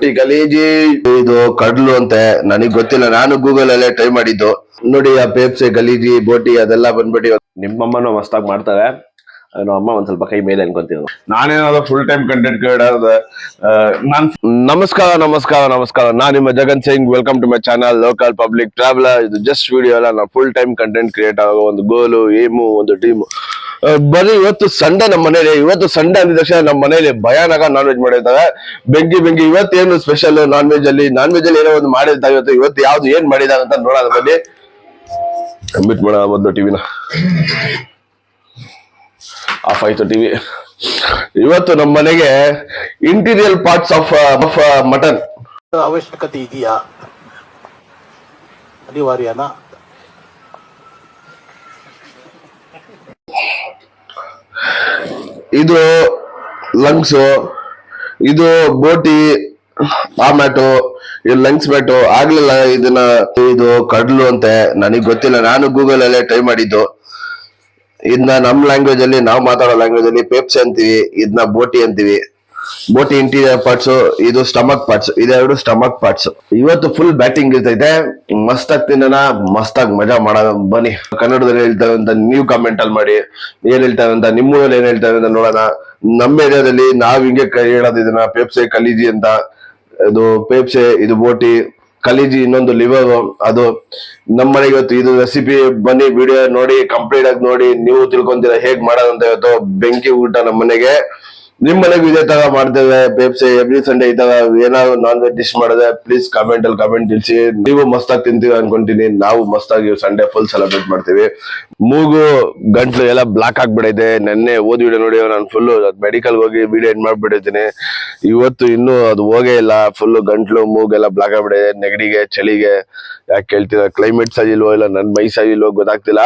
ಈ ಗಲೀಜಿ ಇದು ಕಡ್ಲು ಅಂತೆ ನನಗ್ ಗೊತ್ತಿಲ್ಲ, ನಾನು ಗೂಗಲ್ ಅಲ್ಲೇ ಟ್ರೈ ಮಾಡಿದ್ದು. ನೋಡಿ ಆ ಪೇಪ್ಸೆ ಗಲೀಜಿ ಬೋಟಿ ಅದೆಲ್ಲ ಬಂದ್ಬಿಟ್ಟು ನಿಮ್ಮಮ್ಮನೂ ಮಸ್ತಾಗಿ ಮಾಡ್ತಾರೆ. ನಮ್ಮ ಅಮ್ಮ ಒಂದ್ ಸ್ವಲ್ಪ ಕೈ ಮೇಲೆ ಅನ್ಕೊಂತೀನಿ. ನಾನೇನಾದ್ರು ಫುಲ್ ಟೈಮ್ ಕಂಟೆಂಟ್ ಕ್ರಿಯೇಟರ್. ನಮಸ್ಕಾರ ನಮಸ್ಕಾರ ನಮಸ್ಕಾರ, ನಾನು ನಿಮ್ಮ Jagan Singh. Welcome to my channel local public traveller. ಇದು ಜಸ್ಟ್ ವಿಡಿಯೋ ಅಲ್ಲ, ನಾವು ಫುಲ್ ಟೈಮ್ ಕಂಟೆಂಟ್ ಕ್ರಿಯೇಟರ್ ಆಗೋ ಒಂದು ಗೋಲು, ಏಮು, ಒಂದು ಟೀಮು. ಬರೀ ಇವತ್ತು ಸಂಡೇ ನಮ್ಮ ಮನೇಲಿ, ಇವತ್ತು ಸಂಡೇ ಅಂದ ತಕ್ಷಣ ನಮ್ಮ ಮನೇಲಿ ಭಯಾನಕ ನಾನ್ ವೆಜ್ ಮಾಡಿರ್ತಾರೆ. ಬೆಂಕಿ ಇವತ್ತೇನು ಸ್ಪೆಷಲ್ ನಾನ್ ವೆಜ್ ಅಲ್ಲಿ ಏನೋ ಒಂದು ಮಾಡಿರ್ತಾರೆ. ಇವತ್ತು ಯಾವ್ದು ಏನ್ ಮಾಡಿದಾರೆ ಅಂತ ನೋಡೋಣ ಬನ್ನಿ. ಕಂಪ್ಲೀಟ್ ಮಾಡೋಣ ಮೊದಲು ಟಿವಿನ ಆಫ್ ಆಯ್ತು ಟಿವಿ. ಇವತ್ತು ನಮ್ಮ ಮನೆಗೆ ಇಂಟೀರಿಯರ್ ಪಾರ್ಟ್ಸ್ ಆಫ್ ಮಟನ್ ಅವಶ್ಯಕತೆ ಇದೆಯಾ, ಅನಿವಾರ್ಯನಾ? ಇದು ಲಂಗ್ಸ್, ಇದು ಬೋಟಿ ಆಮ್ಯಾಟೋ, ಇದು ಲಂಗ್ಸ್ ಮ್ಯಾಟೋ. ಆಗ್ಲಿಲ್ಲ ಇದನ್ನ, ಇದು ಕಡ್ಲು ಅಂತೆ ನನಗ್ ಗೊತ್ತಿಲ್ಲ, ನಾನು ಗೂಗಲ್ ಅಲ್ಲೇ ಟ್ರೈ ಮಾಡಿದ್ದು. ಇದನ್ನ ನಮ್ ಲ್ಯಾಂಗ್ವೇಜ್ ಅಲ್ಲಿ, ನಾವು ಮಾತಾಡೋ ಲ್ಯಾಂಗ್ವೇಜ್ ಅಲ್ಲಿ ಪೇಪ್ಸ್ ಅಂತೀವಿ, ಇದನ್ನ ಬೋಟಿ ಅಂತೀವಿ. ಬೋಟಿ ಇಂಟೀರಿಯರ್ ಪಾರ್ಟ್ಸ್, ಇದು ಸ್ಟಮಕ್ ಪಾರ್ಟ್ಸ್, ಇದೆರಡು ಸ್ಟಮಕ್ ಪಾರ್ಟ್ಸ್. ಇವತ್ತು ಫುಲ್ ಬ್ಯಾಟಿಂಗ್ ಇರ್ತೈತೆ. ಮಸ್ತಾಗಿ ತಿನ್ನೋಣ, ಮಸ್ತಾಗಿ ಮಜಾ ಮಾಡೋಣ ಬನ್ನಿ. ಕನ್ನಡದಲ್ಲಿ ಹೇಳ್ತಾರೆ ಅಂತ ನೀವು ಕಾಮೆಂಟ್ ಅಲ್ಲಿ ಮಾಡಿ, ಏನ್ ಹೇಳ್ತಾರೆ ಅಂತ, ನಿಮ್ಮೂರಲ್ಲಿ ಏನ್ ಹೇಳ್ತಾರೆ ಅಂತ ನೋಡೋಣ. ನಮ್ಮ ಏರಿಯಾದಲ್ಲಿ ನಾವ್ ಹಿಂಗೆ ಹೇಳೋದು ಇದನ್ನ ಪೇಪ್ಸೆ ಕಲೀಜಿ ಅಂತ. ಇದು ಪೇಪ್ಸೆ, ಇದು ಬೋಟಿ, ಕಲೀಜಿ ಇನ್ನೊಂದು ಲಿವರ್. ಅದು ನಮ್ಮ ಮನೆಗೆ ಇವತ್ತು ಇದು ರೆಸಿಪಿ. ಬನ್ನಿ ವಿಡಿಯೋ ನೋಡಿ, ಕಂಪ್ಲೀಟ್ ಆಗಿ ನೋಡಿ, ನೀವು ತಿಳ್ಕೊಂತೀರಾ ಹೇಗ್ ಮಾಡೋದಂತ. ಇವತ್ತು ಬೆಂಕಿ ಊಟ ನಮ್ಮ ಮನೆಗೆ. ನಿಮ್ ಮನೆಗೂ ಇದೇ ತರ ಮಾಡ್ತೇವೆ ಪೇಪ್ಸೆ. ಎವ್ರಿ ಸಂಡೇ ಈ ತರ ಏನಾದ್ರು ನಾನ್ ವೆಜ್ ಡಿಶ್ ಮಾಡಿದ್ರೆ ಪ್ಲೀಸ್ ಕಾಮೆಂಟ್ ಅಲ್ಲಿ ಕಾಮೆಂಟ್ ತಿಳಿಸಿ. ನೀವು ಮಸ್ತಾಗಿ ತಿಂತೀವಿ ಅನ್ಕೊಂತೀನಿ. ನಾವು ಮಸ್ತಾಗಿ ಸಂಡೇ ಫುಲ್ ಸೆಲೆಬ್ರೇಟ್ ಮಾಡ್ತೀವಿ. ಮೂಗು ಗಂಟ್ಲು ಎಲ್ಲ ಬ್ಲಾಕ್ ಆಗ್ಬಿಡೈತೆ. ನೆನ್ನೆ ಓದ್ ವಿಡಿಯೋ ನೋಡಿ ನಾನು ಫುಲ್ ಮೆಡಿಕಲ್ ಹೋಗಿ ವಿಡಿಯೋ ಎಂಡ್ ಮಾಡ್ಬಿಟ್ಟಿದ್ದೀನಿ. ಇವತ್ತು ಇನ್ನೂ ಅದು ಹೋಗೇ ಇಲ್ಲ. ಫುಲ್ ಗಂಟ್ಲು ಮೂಗೆಲ್ಲ ಬ್ಲಾಕ್ ಆಗ್ಬಿಡಿದೆ. ನೆಗಡಿಗೆ, ಚಳಿಗೆ. ಯಾಕೆ ಕೇಳ್ತೀರಾ, ಕ್ಲೈಮೇಟ್ ಸರಿ ಇಲ್ವೋ ಇಲ್ಲ ನನ್ ಮೈ ಸರಿ ಇಲ್ವೋ ಗೊತ್ತಾಗ್ತಿಲ್ಲ.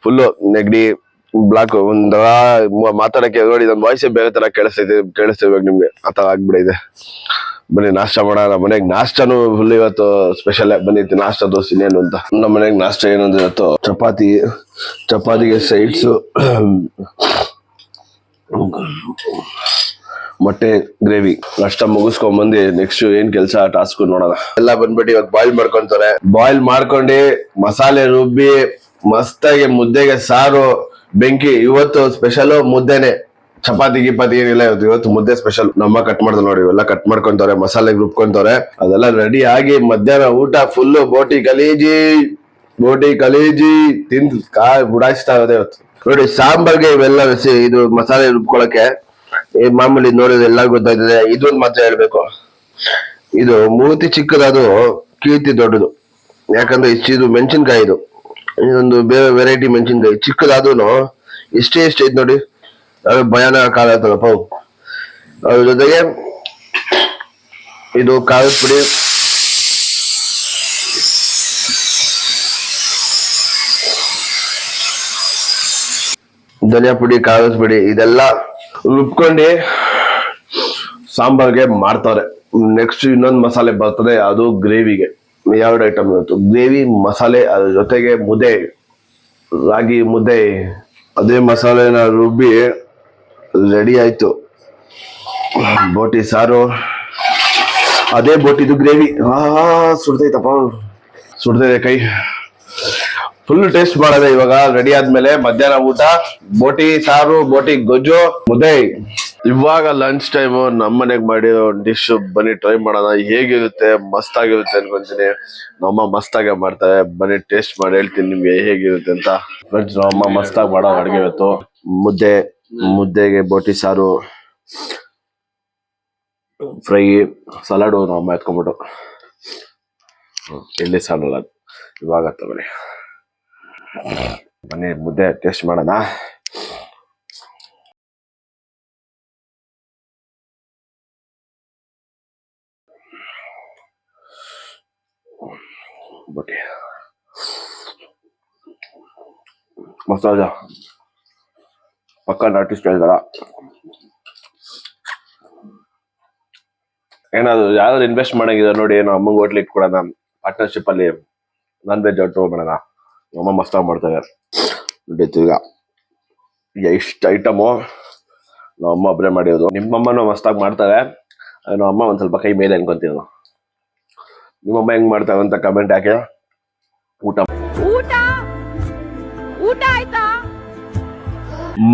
ಫುಲ್ ನೆಗಡಿ, ಬ್ಲಾಕ್. ಒಂಥರ ಮಾತಾಡಕ್ಕೆ ನೋಡಿ ನನ್ನ ವಾಯ್ಸೇ ಬೇರೆ ತರ ಕೇಳಿಸ್ತಿರ್ಬೇಕು ನಿಮ್ಗೆ, ಆ ತರ ಆಗ್ಬಿಡಿದೆ. ಬನ್ನಿ ನಾಷ್ಟ ಮಾಡೋಣ. ನಮ್ಮ ಮನೆಗೆ ನಾಷ್ಟಾನು ಫುಲ್ ಇವತ್ತು ಸ್ಪೆಷಲ್. ಬನ್ನಿ ನಾಷ್ಟ ತೋರಿಸ್ತೀನಿ ಏನು ಅಂತ. ನಮ್ಮ ಮನೆಗೆ ನಾಷ್ಟ ಏನಂದ್ರೆ ಇವತ್ತು ಚಪಾತಿಗೆ ಸೈಡ್ಸ್ ಮೊಟ್ಟೆ ಗ್ರೇವಿ. ನಾಷ್ಟ ಮುಗಿಸ್ಕೊಂಡ್ ಬಂದು ನೆಕ್ಸ್ಟ್ ಏನ್ ಕೆಲಸ ಟಾಸ್ಕ್ ನೋಡೋಣ. ಎಲ್ಲ ಬಂದ್ಬಿಟ್ಟು ಇವಾಗ ಬಾಯ್ಲ್ ಮಾಡ್ಕೊಂತಾರೆ. ಬಾಯ್ಲ್ ಮಾಡ್ಕೊಂಡು ಮಸಾಲೆ ರುಬ್ಬಿ ಮಸ್ತಾಗಿ ಮುದ್ದೆಗೆ ಸಾರು, ಬೆಂಕಿ. ಇವತ್ತು ಸ್ಪೆಷಲ್ ಮುದ್ದೆನೆ, ಚಪಾತಿ ಗಿಪಾತಿ ಏನಿಲ್ಲ. ಇವತ್ತು ಮುದ್ದೆ ಸ್ಪೆಷಲ್. ನಮ್ಮ ಕಟ್ ಮಾಡ್ದ ನೋಡಿ, ಇವೆಲ್ಲ ಕಟ್ ಮಾಡ್ಕೊಂತವ್ರೆ, ಮಸಾಲೆಗೆ ರುಬ್ಕೊಂತವ್ರೆ. ಅದೆಲ್ಲ ರೆಡಿ ಆಗಿ ಮಧ್ಯಾಹ್ನ ಊಟ ಫುಲ್ ಬೋಟಿ ಕಲೀಜಿ ತಿಂದು ಬುಡಾಯಿಸ್ತಾ ಇರೋದೇ ಇವತ್ತು. ನೋಡಿ ಸಾಂಬಾರ್ಗೆ ಇವೆಲ್ಲ ಇದು ಮಸಾಲೆ ರುಬ್ಕೊಳಕ್ಕೆ ಮಾಮೂಲಿ ನೋಡಿದ್ರೆ ಎಲ್ಲ ಗೊತ್ತಾಯ್ತದೆ. ಇದೊಂದು ಮಾತ್ರ ಹೇಳ್ಬೇಕು, ಇದು ಮೂತಿ ಚಿಕ್ಕದದು, ಕೀರ್ತಿ ದೊಡ್ಡದು. ಯಾಕಂದ್ರೆ ಇದು ಮೆಣಸಿನ್ಕಾಯಿ, ಇದೊಂದು ಬೇರೆ ವೆರೈಟಿ ಮೆಣಸಿನ್ಕಾಯಿ. ಚಿಕ್ಕದಾದ್ರೂ ಎಷ್ಟೇ ಐತ್ ನೋಡಿ, ಭಯಾನಕ ಕಾಲ ಆಯ್ತದಪ್ಪ. ಅದ್ರ ಜೊತೆಗೆ ಇದು ಖಾರದ ಪುಡಿ, ಧನಿಯಾ ಪುಡಿ, ಖಾರದ ಪುಡಿ, ಇದೆಲ್ಲ ರುಬ್ಕೊಂಡು ಸಾಂಬಾರ್ಗೆ ಮಾಡ್ತಾರೆ. ನೆಕ್ಸ್ಟ್ ಇನ್ನೊಂದು ಮಸಾಲೆ ಬರ್ತದೆ, ಅದು ಗ್ರೇವಿಗೆ. ಎರಡು ಐಟಮ್ ಇವತ್ತು, ಗ್ರೇವಿ ಮಸಾಲೆ, ಅದ್ರ ಜೊತೆಗೆ ಮುದ್ದೆ, ರಾಗಿ ಮುದ್ದೆ. ಅದೇ ಮಸಾಲೆನ ರುಬ್ಬಿ ರೆಡಿ ಆಯ್ತು. ಬೋಟಿ ಸಾರು, ಅದೇ ಬೋಟಿದು ಗ್ರೇವಿ. ಸುಡ್ತೈತಪ್ಪ, ಸುಡ್ತೈತೆ ಕೈ. ಫುಲ್ ಟೇಸ್ಟ್ ಮಾಡೋದೆ ಇವಾಗ ರೆಡಿ ಆದ್ಮೇಲೆ. ಮಧ್ಯಾಹ್ನ ಊಟ ಬೋಟಿ ಸಾರು, ಬೋಟಿ ಗೊಜ್ಜು, ಮುದ್ದೆ. ಇವಾಗ ಲಂಚ್ ಟೈಮ್. ನಮ್ಮ ಮನೆಗ್ ಮಾಡಿರೋ ಡಿಶ್ ಬನ್ನಿ ಟ್ರೈ ಮಾಡೋಣ. ಹೇಗಿರುತ್ತೆ, ಮಸ್ತ್ ಆಗಿರುತ್ತೆ ಅನ್ಕೊಂತೀನಿ. ನಮ್ಮಮ್ಮ ಮಸ್ತಾಗೆ ಮಾಡ್ತಾರೆ. ಬನ್ನಿ ಟೇಸ್ಟ್ ಮಾಡಿ ಹೇಳ್ತೀನಿ ನಿಮ್ಗೆ ಹೇಗಿರುತ್ತೆ ಅಂತ. ಫ್ರೆಂಡ್ಸ್, ನಮ್ಮಮ್ಮ ಮಸ್ತಾಗಿ ಮಾಡೋ ಅಡ್ಗೆ ಇವತ್ತು. ಮುದ್ದೆಗೆ ಬೋಟಿ ಸಾರು, ಫ್ರೈ, ಸಲಾಡು ನಮ್ಮಮ್ಮ ಎತ್ಕೊಂಡ್ಬಿಟ್ಟು. ಎಲ್ಲಿ ಸಾಲಲ್ಲ ಇವಾಗ ತಗೊಳ್ಳಿ. ಬನ್ನಿ ಮುದ್ದೆ ಟೇಸ್ಟ್ ಮಾಡೋಣ. ಬೋಟಿ ಮಸಾಲ ಪಕ್ಕ ನಾಟಿ ಸ್ಟೈಲ್ ತರ. ಏನಾದ್ರು ಯಾವ್ದಾದ್ರು ಇನ್ವೆಸ್ಟ್ ಮಾಡಂಗಿದ ನೋಡಿ, ಏನೋ ಅಮ್ಮಂಗೆ ಹೋಟ್ಲಿಗೆ ಇಟ್ಕೊಡೋಣ, ಪಾರ್ಟ್ನರ್ಶಿಪ್ ಅಲ್ಲಿ ನಾನ್ ವೆಜ್ ತಗೊಂಡ್ಬಿಡೋಣ. ಅಮ್ಮ ಮಸ್ತಾಗಿ ಮಾಡ್ತಾರೆ. ಈಗ ಇಷ್ಟು ಐಟಮು ನಮ್ಮ ಅಮ್ಮ ಒಬ್ಬರೇ ಮಾಡಿರೋದು. ನಿಮ್ಮಮ್ಮನೂ ಮಸ್ತಾಗಿ ಮಾಡ್ತಾರೆ. ನಮ್ಮ ಅಮ್ಮ ಒಂದ್ ಸ್ವಲ್ಪ ಕೈ ಮೇಲೆ ಅನ್ಕೊಂತೀನಿ ನಾನು. ನಿಮ್ಮಮ್ಮ ಹೆಂಗ್ ಮಾಡ್ತಾವ ಅಂತ ಕಮೆಂಟ್ ಹಾಕಿ. ಊಟ ಊಟ ಆಯ್ತಾ?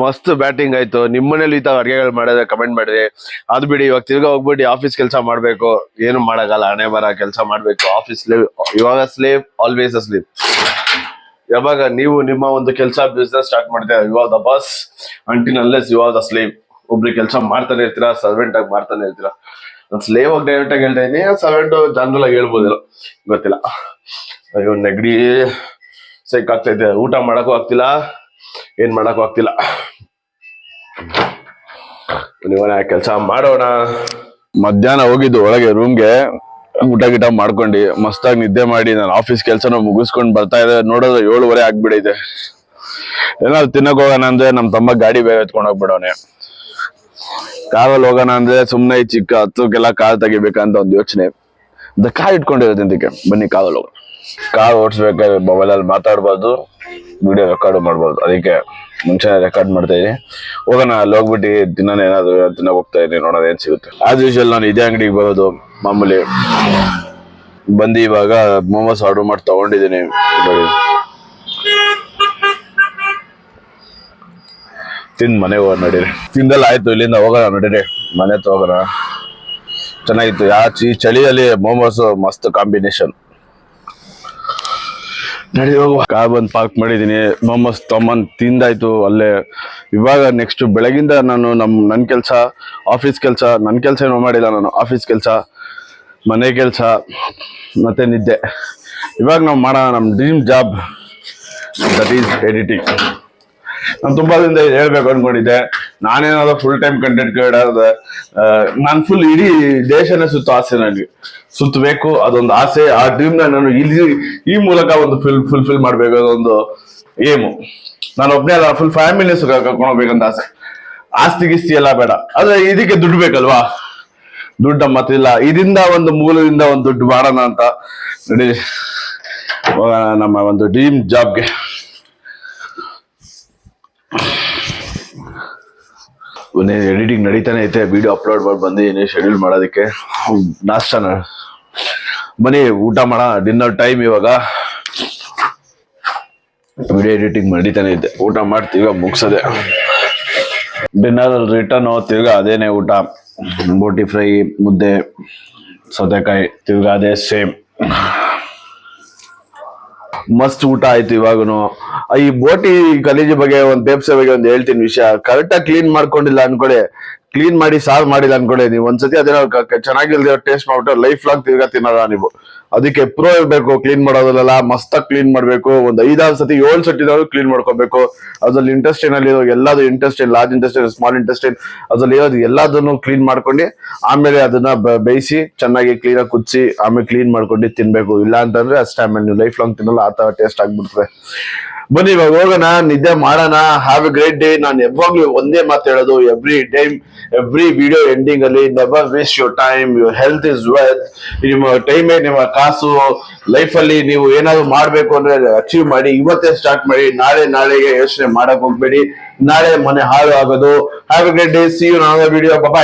ಮಸ್ತ್ ಬ್ಯಾಟಿಂಗ್ ಆಯ್ತು. ನಿಮ್ಮನೇಲಿ ಈ ತರ ಅಡ್ಗೆಗಳು ಮಾಡಿದ್ರೆ ಕಮೆಂಟ್ ಮಾಡಿರಿ. ಅದ್ ಬಿಡಿ, ಇವಾಗ ತಿರ್ಗಾ ಹೋಗ್ಬಿಟ್ಟು ಆಫೀಸ್ ಕೆಲಸ ಮಾಡ್ಬೇಕು, ಏನು ಮಾಡಕ್ಕಲ್ಲ, ಹಣೆ ಬರ ಕೆಲಸ ಮಾಡ್ಬೇಕು. ಆಫೀಸ್ ಸ್ಲೇವ್, ಇವಾಗ ಸ್ಲೇವ್ ಆಲ್ವೇಸ್ ಅ ಸ್ಲೇವ್. ಯಾವಾಗ ನೀವು ನಿಮ್ಮ ಒಂದು ಕೆಲಸ ಬಿಸ್ನೆಸ್ ಸ್ಟಾರ್ಟ್ ಮಾಡ್ತೀರಾ, you are the boss until unless you are the slave. ಒಬ್ರಿಗೆ ಕೆಲಸ ಮಾಡ್ತಾನೆ ಇರ್ತೀರಾ, ಸರ್ವೆಂಟ್ ಆಗಿ ಮಾಡ್ತಾನೆ ಇರ್ತೀರಾ. ನಾನು ಸ್ಲೇವ್ ಆಗಿ ಡೈರೆಕ್ಟ್ ಆಗಿ ಹೇಳ್ತಾ ಇದೀನಿ, ಸರ್ವೆಂಟ್ ಜನರಲ್ ಆಗಿ ಹೇಳ್ಬೋದಿಲ್ಲ, ಗೊತ್ತಿಲ್ಲ. ಅಯ್ಯೋ ನೆಗಡಿ ಸೈಕ್ ಆಗ್ತೈತೆ, ಊಟ ಮಾಡಕ್ಕೂ ಆಗ್ತಿಲ್ಲ, ಏನ್ ಮಾಡಕ್ಕೂ ಆಗ್ತಿಲ್ಲ. ನೀವನ ಕೆಲಸ ಮಾಡೋಣ. ಮಧ್ಯಾಹ್ನ ಹೋಗಿದ್ದು ಒಳಗೆ ರೂಮ್ಗೆ, ಊಟ ಗಿಟ ಮಾಡ್ಕೊಂಡು ಮಸ್ತಾಗಿ ನಿದ್ದೆ ಮಾಡಿ ನಾನು ಆಫೀಸ್ ಕೆಲಸನ ಮುಗಿಸ್ಕೊಂಡು ಬರ್ತಾ ಇದೆ. ನೋಡೋದು 7:30 ಆಗ್ಬಿಡೈತೆ. ಏನಾದ್ರು ತಿನ್ನಕ್ ಹೋಗೋಣ ಅಂದ್ರೆ ನಮ್ ತಮ್ಮ ಗಾಡಿ ಬೇರೆ ಎತ್ಕೊಂಡು ಹೋಗ್ಬಿಡೋನೆ. ಕಾರಲ್ಲಿ ಹೋಗೋಣ ಅಂದ್ರೆ ಸುಮ್ನೆ ಈ ಚಿಕ್ಕ ಹತ್ತಕ್ಕೆಲ್ಲ ಕಾರ್ ತೆಗಿಬೇಕಂತ ಒಂದು ಯೋಚನೆ. ಕಾರ್ ಇಟ್ಕೊಂಡಿರೋದಕ್ಕೆ ಬನ್ನಿ ಕಾರಲ್ಲಿ ಹೋಗೋಣ. ಕಾರ್ ಓಡಿಸ್ಬೇಕಾದ್ರೆ ಮೊಬೈಲಲ್ಲಿ ಮಾತಾಡ್ಬಾರ್ದು, ವಿಡಿಯೋ ರೆಕಾರ್ಡ್ ಮಾಡ್ಬೋದು. ಅದಕ್ಕೆ ಮುಂಚೆ ರೆಕಾರ್ಡ್ ಮಾಡ್ತಾ ಇದೀನಿ. ಹೋಗೋಣ, ಅಲ್ಲಿ ಹೋಗ್ಬಿಟ್ಟು ದಿನ ಏನಾದ್ರು ತಿನ್ನಕ್ ಹೋಗ್ತಾ ಇದೀನಿ, ನೋಡೋದು ಏನ್ ಸಿಗುತ್ತೆ. ಆಸ್ ಯೂಶುವಲ್ ನಾನು ಇದೇ ಅಂಗಡಿಗೆ ಬರೋದು ಮಾಮೂಲಿ. ಬಂದು ಇವಾಗ ಮೋಮೋಸ್ ಆರ್ಡರ್ ಮಾಡಿ ತಗೊಂಡಿದ್ದೀನಿ. ನೋಡಿ, ತಿಂದ್ ಮನೆಗೆ ಹೋಗೋಣ ನಡೀರಿ. ತಿಂದೆಲ್ಲ ಆಯ್ತು, ಇಲ್ಲಿಂದ ಹೋಗೋಣ ನಡೀರಿ, ಮನೆ ಹತ್ರ ಹೋಗೋಣ. ಚೆನ್ನಾಗಿತ್ತು. ಈ ಚಳಿಯಲ್ಲಿ ಮೋಮೋಸ್ ಮಸ್ತ್ ಕಾಂಬಿನೇಷನ್. ನಡಿ ಹೋಗುವ. ಕಾರ್ ಬಂದು ಪಾರ್ಕ್ ಮಾಡಿದೀನಿ. ಮೊಮೋಸ್ ತೊಗೊಂಬಂದು ತಿಂದಾಯ್ತು ಅಲ್ಲೇ. ಇವಾಗ ನೆಕ್ಸ್ಟ್ ಬೆಳಗಿಂದ ನಾನು ನನ್ನ ಕೆಲಸ, ಆಫೀಸ್ ಕೆಲಸ, ನನ್ನ ಕೆಲಸ ಏನೋ ಮಾಡಿಲ್ಲ ನಾನು. ಆಫೀಸ್ ಕೆಲಸ, ಮನೆ ಕೆಲಸ ಮತ್ತೆ ನಿದ್ದೆ. ಇವಾಗ ನಾವು ಮಾಡೋಣ ನಮ್ಮ dream job, that is editing. ನಾನು ತುಂಬಾ ದಿನದಿಂದ ಹೇಳ್ಬೇಕು ಅನ್ಕೊಂಡಿದ್ದೆ, ನಾನೇನಾದ್ರು ಫುಲ್ ಟೈಮ್ ಕಂಟೆಂಟ್ ಕ್ರಿಯೇಟರ್. ನಾನು ಫುಲ್ ಇಡೀ ದೇಶನೇ ಆಸೆ, ನನಗೆ ಸುತ್ತಬೇಕು, ಅದೊಂದು ಆಸೆ. ಆ ಡ್ರೀಮ್ ನಾನು ಈ ಮೂಲಕ ಒಂದು ಫುಲ್ಫಿಲ್ ಮಾಡ್ಬೇಕು, ಅದೊಂದು ಏಮು. ನಾನು ಒಬ್ಬನೇ ಅಲ್ಲ, ಫುಲ್ ಫ್ಯಾಮಿಲಿ ಕರ್ಕೊಂಡು ಹೋಗ್ಬೇಕಂತ ಆಸೆ. ಆಸ್ತಿ ಗಿಸ್ತಿ ಎಲ್ಲ ಬೇಡ, ಆದ್ರೆ ಇದಕ್ಕೆ ದುಡ್ಡು ಬೇಕಲ್ವಾ? ದುಡ್ಡು ಮತ್ತಿಲ್ಲ, ಇದರಿಂದ ಒಂದು ಮೂಲದಿಂದ ಒಂದು ದುಡ್ಡು ಮಾಡೋಣ ಅಂತ ನೋಡಿ ನಮ್ಮ ಒಂದು ಡ್ರೀಮ್ ಜಾಬ್ಗೆ. ಎಡಿಟಿಂಗ್ ನಡೀತಾನೆ ಐತೆ, ವಿಡಿಯೋ ಅಪ್ಲೋಡ್ ಮಾಡಿ ಬಂದಿದ್ದೀನಿ ಶೆಡ್ಯೂಲ್ ಮಾಡೋದಕ್ಕೆ. ನಾಷ್ಟಾನ ಬನ್ನಿ ಊಟ ಮಾಡೋಣ. ಡಿನ್ನರ್ ಟೈಮ್ ಇವಾಗ. ವಿಡಿಯೋ ಎಡಿಟಿಂಗ್ ನಡೀತಾನೆ ಐತೆ, ಊಟ ಮಾಡಿ ತಿರ್ಗಾ ಮುಗಿಸೋದೆ. ಡಿನ್ನರ್ ರಿಟರ್ನ್ ತಿರ್ಗಾ ಅದೇನೆ ಊಟ. ಬೋಟಿ ಫ್ರೈ, ಮುದ್ದೆ, ಸೌತೆಕಾಯಿ, ತಿರ್ಗಾ ಅದೇ ಸೇಮ್. ಮಸ್ತ್ ಊಟ ಆಯ್ತು. ಇವಾಗನು ಈ ಬೋಟಿ ಗಲೀಜು ಬಗ್ಗೆ, ಒಂದು ಬೇಪ್ಸೆ ಬಗ್ಗೆ ಒಂದು ಹೇಳ್ತೀನಿ ವಿಷಯ. ಕರೆಕ್ಟಾಗಿ ಕ್ಲೀನ್ ಮಾಡ್ಕೊಂಡಿಲ್ಲ ಅನ್ಕೊಳ್ಳಿ, ಕ್ಲೀನ್ ಮಾಡಿ ಸಾರ್ವ್ ಮಾಡಿಲ್ಲ ಅನ್ಕೊಳ್ಳಿ, ನೀವು ಒಂದ್ಸತಿ ಅದೇನೋ ಚೆನ್ನಾಗಿಲ್ದಿರೋ ಟೇಸ್ಟ್ ಮಾಡ್ಬಿಟ್ಟು ಲೈಫ್ ಲಾಂಗ್ ತಿರ್ಗಾ ತಿನ್ನಲ್ಲ ನೀವು. ಅದಕ್ಕೆ ಪ್ರೋ ಇರ್ಬೇಕು ಕ್ಲೀನ್ ಮಾಡೋದ್ರಲ್ಲ. ಮಸ್ತಾಗಿ ಕ್ಲೀನ್ ಮಾಡ್ಬೇಕು, ಒಂದು 5-6 ಸತಿ 7 ಸತಿನಾದ್ರು ಕ್ಲೀನ್ ಮಾಡ್ಕೋಬೇಕು. ಅದ್ರಲ್ಲಿ ಇಂಟೆಸ್ಟೈನ್ ಅಲ್ಲಿ ಎಲ್ಲಾದ್ರು intestine, large intestine, small intestine, ಅದ್ರಲ್ಲಿ ಇರೋದು ಎಲ್ಲದನ್ನು ಕ್ಲೀನ್ ಮಾಡ್ಕೊಂಡು ಆಮೇಲೆ ಅದನ್ನ ಬೇಯಿಸಿ ಚೆನ್ನಾಗಿ ಕ್ಲೀನಾಗಿ ಕುದಿಸಿ ಆಮೇಲೆ ಕ್ಲೀನ್ ಮಾಡ್ಕೊಂಡು ತಿನ್ಬೇಕು. ಇಲ್ಲ ಅಂತಂದ್ರೆ ಅಷ್ಟೇ, ಆಮೇಲೆ ನೀವು ಲೈಫ್ ಲಾಂಗ್ ತಿನ್ನಲ್ಲ, ಆ ತರ ಟೇಸ್ಟ್ ಆಗ್ಬಿಡ್ತದೆ. ಬನ್ನಿ ಇವಾಗ ಹೋಗೋಣ, ನಿದ್ದೆ ಮಾಡೋಣ. Have a great day. ನಾನು ಯಾವಾಗ್ಲೂ ಒಂದೇ ಮಾತು ಹೇಳೋದು, ಎವ್ರಿ ವಿಡಿಯೋ ಎಂಡಿಂಗ್ ಅಲ್ಲಿ, never waste your time, your health is wealth. ನಿಮ್ಮ ಟೈಮೇ ನಿಮ್ಮ ಕಾಸು. ಲೈಫ್ ಅಲ್ಲಿ ನೀವು ಏನಾದ್ರು ಮಾಡ್ಬೇಕು ಅಂದ್ರೆ ಅಚೀವ್ ಮಾಡಿ, ಇವತ್ತೇ ಸ್ಟಾರ್ಟ್ ಮಾಡಿ. ನಾಳೆಗೆ ಯೋಚನೆ ಮಾಡಕ್ ಹೋಗ್ಬೇಡಿ, ನಾಳೆ ಮನೆ ಹಾಳು ಆಗೋದು. Have a great day. See you in another video. Bye.